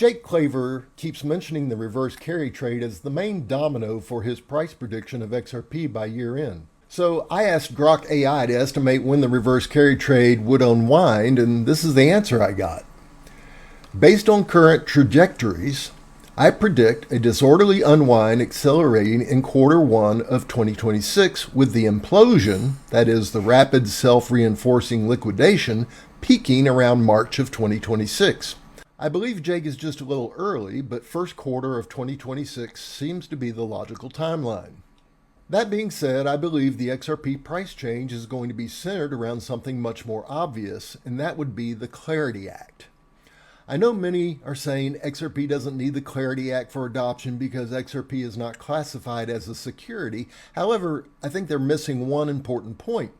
Jake Claver keeps mentioning the reverse carry trade as the main domino for his price prediction of XRP by year end. So I asked Grok AI to estimate when the reverse carry trade would unwind, and this is the answer I got. Based on current trajectories, I predict a disorderly unwind accelerating in Q1 of 2026 with the implosion, that is the rapid self-reinforcing liquidation, peaking around March of 2026. I believe Jake is just a little early, but first quarter of 2026 seems to be the logical timeline. That being said, I believe the XRP price change is going to be centered around something much more obvious, and that would be the Clarity Act. I know many are saying XRP doesn't need the Clarity Act for adoption because XRP is not classified as a security. However, I think they're missing one important point.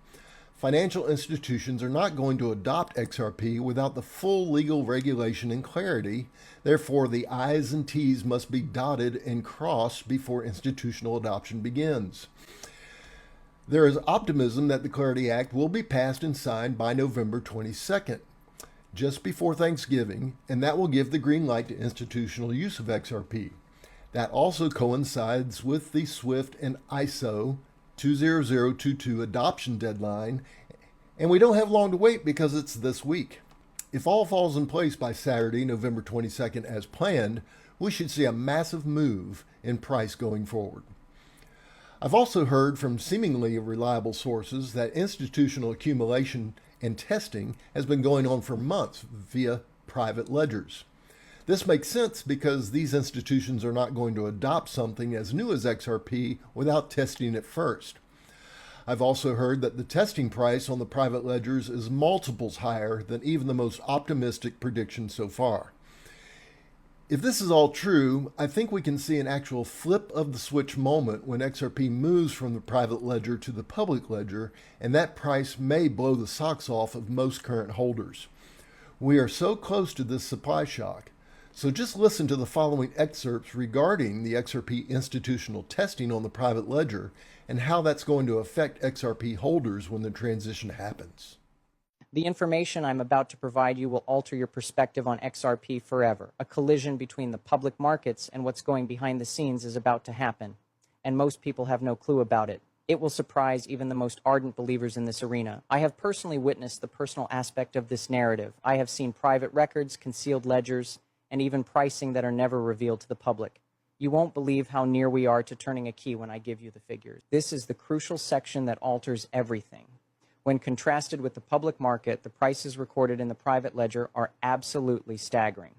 Financial institutions are not going to adopt XRP without the full legal regulation and clarity. Therefore, the I's and T's must be dotted and crossed before institutional adoption begins. There is optimism that the Clarity Act will be passed and signed by November 22nd, just before Thanksgiving, and that will give the green light to institutional use of XRP. That also coincides with the SWIFT and ISO 20022 adoption deadline, and we don't have long to wait because it's this week. If all falls in place by Saturday, November 22nd as planned, we should see a massive move in price going forward. I've also heard from seemingly reliable sources that institutional accumulation and testing has been going on for months via private ledgers. This makes sense because these institutions are not going to adopt something as new as XRP without testing it first. I've also heard that the testing price on the private ledgers is multiples higher than even the most optimistic prediction so far. If this is all true, I think we can see an actual flip of the switch moment when XRP moves from the private ledger to the public ledger, and that price may blow the socks off of most current holders. We are so close to this supply shock. So just listen to the following excerpts regarding the XRP institutional testing on the private ledger and how that's going to affect XRP holders when the transition happens. The information I'm about to provide you will alter your perspective on XRP forever. A collision between the public markets and what's going behind the scenes is about to happen, and most people have no clue about it. It will surprise even the most ardent believers in this arena. I have personally witnessed the personal aspect of this narrative. I have seen private records, concealed ledgers, and even pricing that are never revealed to the public. You won't believe how near we are to turning a key when I give you the figures. This is the crucial section that alters everything. When contrasted with the public market, the prices recorded in the private ledger are absolutely staggering.